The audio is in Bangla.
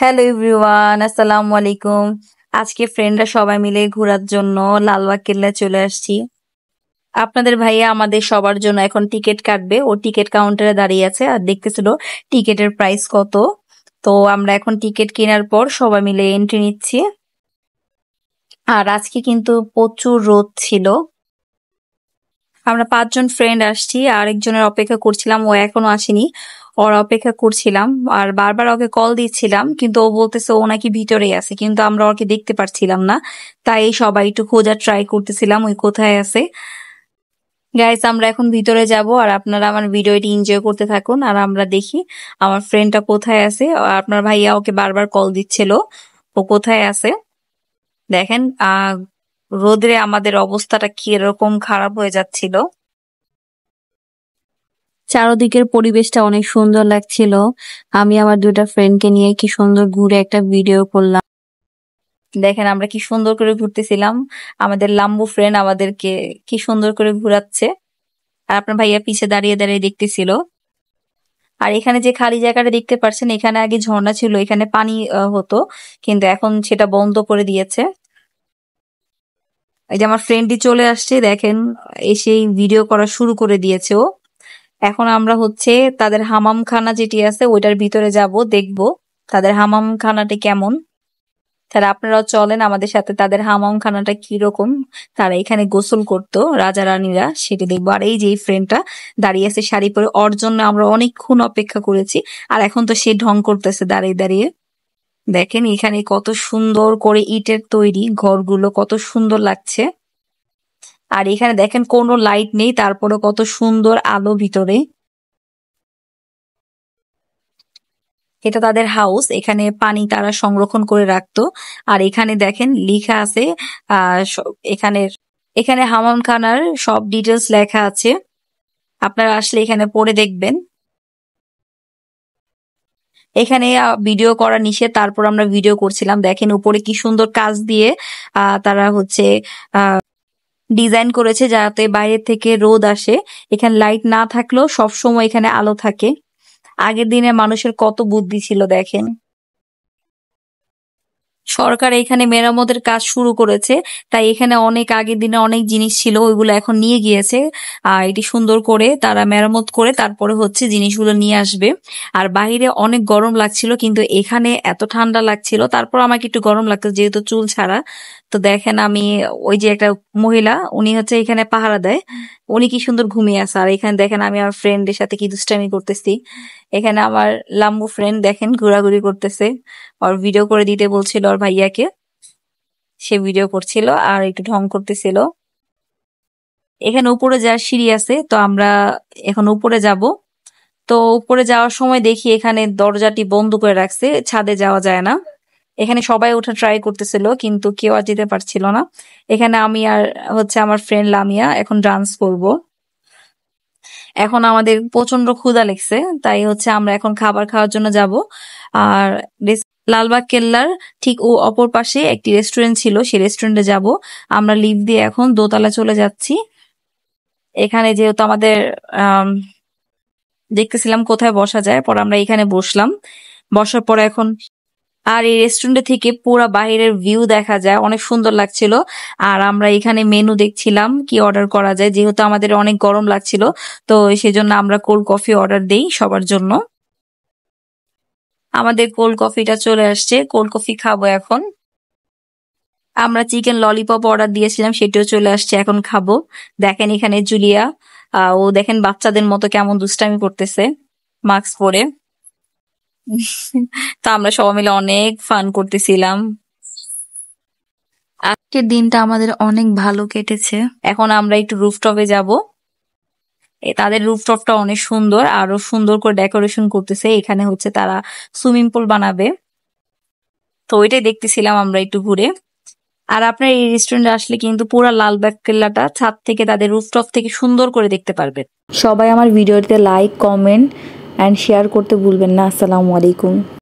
হ্যালো এভরিওয়ান, আসসালামু আলাইকুম। আজকে ফ্রেন্ডরা সবাই মিলে ঘোরার জন্য লালবাগ কেল্লায় চলে আসছি। আপনাদের ভাইয়া আমাদের সবার জন্য এখন টিকিট কাটবে। ও টিকিট কাউন্টারে দাঁড়িয়ে আছে আর দেখতেছিল টিকিটের প্রাইস কত। তো আমরা এখন টিকিট কেনার পর সবাই মিলে এন্ট্রি নিচ্ছি। আর আজকে কিন্তু প্রচুর রোদ ছিল। আমরা 5 জন ফ্রেন্ড আসছি, আরেকজনের অপেক্ষা করছিলাম, ও এখনো আসেনি। ওর অপেক্ষা করছিলাম আর বারবার ওকে কল দিচ্ছিলাম, কিন্তু ও বলতেছে ও নাকি ভিতরেই আছে, কিন্তু আমরা ওকে দেখতে পারছিলাম না। তাই সবাই একটু খোঁজার ট্রাই করতেছিলাম ওই কোথায় আছে। গাইস, আমরা এখন ভিতরে যাব আর আপনারা আমার ভিডিওটি এনজয় করতে থাকুন আর আমরা দেখি আমার ফ্রেন্ডটা কোথায় আছে। আর আপনার ভাইয়া ওকে বারবার কল দিচ্ছিল ও কোথায় আছে। দেখেন রোদে আমাদের অবস্থাটা কি এরকম খারাপ হয়ে যাচ্ছিল। চারদিকের পরিবেশটা অনেক সুন্দর লাগছিল। আমি আমার 2টা ফ্রেন্ডকে নিয়ে কি সুন্দর ঘুরে একটা ভিডিও করলাম। দেখেন আমরা কি সুন্দর করে ঘুরতেছিলাম, আমাদের লাম্বু ফ্রেন্ড আমাদেরকে কি সুন্দর করে ঘুরাচ্ছে আর আপনার ভাইয়া পিছে দাঁড়িয়ে দাঁড়িয়ে দেখতেছিল। আর এখানে যে খালি জায়গাটা দেখতে পাচ্ছেন, এখানে আগে ঝর্ণা ছিল, এখানে পানি হতো, কিন্তু এখন সেটা বন্ধ করে দিয়েছে। এই যে আমার ফ্রেন্ডটি চলে আসছে, দেখেন এসেই ভিডিও করা শুরু করে দিয়েছে ও। এখন আমরা হচ্ছে তাদের হামামখানা যেটি আছে ওইটার ভিতরে যাব, দেখব তাদের হামামখানাটা কেমন। তাহলে আপনারাও চলেন আমাদের সাথে, তাদের হামামখানাটা কিরকম, তারা এখানে গোসল করতো রাজা রানীরা, সেটি দেখবো। আর এই যে এই ফ্রেন্ডটা দাঁড়িয়ে আছে শাড়ি পরে, ওর জন্য আমরা অনেকক্ষণ অপেক্ষা করেছি। আর এখন তো সে ঢং করতেছে দাঁড়িয়ে দাঁড়িয়ে। দেখেন এখানে কত সুন্দর করে ইটের তৈরি ঘরগুলো, কত সুন্দর লাগছে। আর এখানে দেখেন কোনো লাইট নেই, তারপরে কত সুন্দর আলো ভিতরে। এটা তাদের হাউস, এখানে পানি তারা সংরক্ষণ করে রাখতো। আর এখানে দেখেন লেখা আছে এখানে এখানে হামামখানার সব ডিটেলস লেখা আছে, আপনারা আসলে এখানে পড়ে দেখবেন। এখানে ভিডিও করা নিষেধ, তারপর আমরা ভিডিও করছিলাম। দেখেন উপরে কি সুন্দর কাজ দিয়ে তারা হচ্ছে ডিজাইন করেছে যাতে বাইরে থেকে রোদ আসে। এখানে লাইট না থাকলেও সব সময় এখানে আলো থাকে। আগের দিনে মানুষের কত বুদ্ধি ছিল দেখেন। সরকার এখানে মেরামতের কাজ শুরু করেছে, তাই এখানে অনেক আগের দিনে অনেক জিনিস ছিল ওইগুলো এখন নিয়ে গিয়েছে। আর এটি সুন্দর করে তারা মেরামত করে তারপরে হচ্ছে জিনিসগুলো নিয়ে আসবে। আর বাইরে অনেক গরম লাগছিল, কিন্তু এখানে এত ঠান্ডা লাগছিল, তারপর আমাকে একটু গরম লাগতো যেহেতু চুল ছাড়া। তো দেখেন আমি ওই যে একটা মহিলা, উনি হচ্ছে এখানে পাহারা দেয়, উনি কি সুন্দর ঘুমিয়ে আছে। আর এখানে দেখেন আমি আমার ফ্রেন্ডের সাথে কি দুষ্টামি করতেছি। এখানে আমার লাম্বু ফ্রেন্ড দেখেন ঘোরাঘুরি করতেছে, ওর ভিডিও করে দিতে বলছিল ওর ভাইয়াকে, সে ভিডিও করছিল আর একটু ঢং করতেছিল। এখানে উপরে যাওয়ার সিঁড়ি আছে, তো আমরা এখন উপরে যাব। তো উপরে যাওয়ার সময় দেখি এখানে দরজাটি বন্ধ করে রাখছে, ছাদে যাওয়া যায় না। এখানে সবাই ওঠা ট্রাই করতেছিল, কিন্তু কেউ আর যেতে পারছিল না। এখানে আমি আর হচ্ছে আমার ফ্রেন্ড লামিয়া এখন ডান্স করব। এখন আমাদের প্রচন্ড ক্ষুধা লেগছে, তাই হচ্ছে আমরা এখন খাবার খাওয়ার জন্য যাব। আর লালবাগ কেল্লার ঠিক ও অপর পাশে একটি রেস্টুরেন্ট ছিল, সেই রেস্টুরেন্টে যাব। আমরা লিফট দিয়ে এখন দোতলা চলে যাচ্ছি। এখানে যেহেতু আমাদের দেখতেছিলাম কোথায় বসা যায়, পর আমরা এখানে বসলাম। বসার পর এখন আর এই রেস্টুরেন্ট থেকে পুরো বাইরের ভিউ দেখা যায়, অনেক সুন্দর লাগছিল। আর আমরা এখানে মেনু দেখছিলাম কি অর্ডার করা যায়, যেহেতু আমাদের অনেক গরম লাগছিল, তো সেজন্য আমরা কোল্ড কফি অর্ডার দেই সবার জন্য। আমাদের কোল্ড কফিটা চলে আসছে, কোল্ড কফি খাবো এখন। আমরা চিকেন ললিপপ অর্ডার দিয়েছিলাম, সেটাও চলে আসছে, এখন খাবো। দেখেন এখানে জুলিয়া, ও দেখেন বাচ্চাদের মতো কেমন দুষ্টামি করতেছে মাস্ক পরে। তো আমরা সবাই মিলে অনেক ফান করতেছিলাম। আজকের দিনটা আমাদের অনেক ভালো কেটেছে। এখন আমরা একটু রুফটপে যাব। তাদের রুফটপটা অনেক সুন্দর, আরো সুন্দর করে ডেকোরেশন করতেছে। এখানে হচ্ছে তারা সুইমিং পুল বানাবে, তো ওইটাই দেখতেছিলাম আমরা একটু ঘুরে। আর আপনার এই রেস্টুরেন্টে আসলে কিন্তু পুরো লালবাগ কেল্লাটা ছাদ থেকে তাদের রুফটপ থেকে সুন্দর করে দেখতে পারবেন। সবাই আমার ভিডিওতে লাইক, কমেন্ট এন্ড শেয়ার করতে ভুলবেন না। আসসালামু আলাইকুম।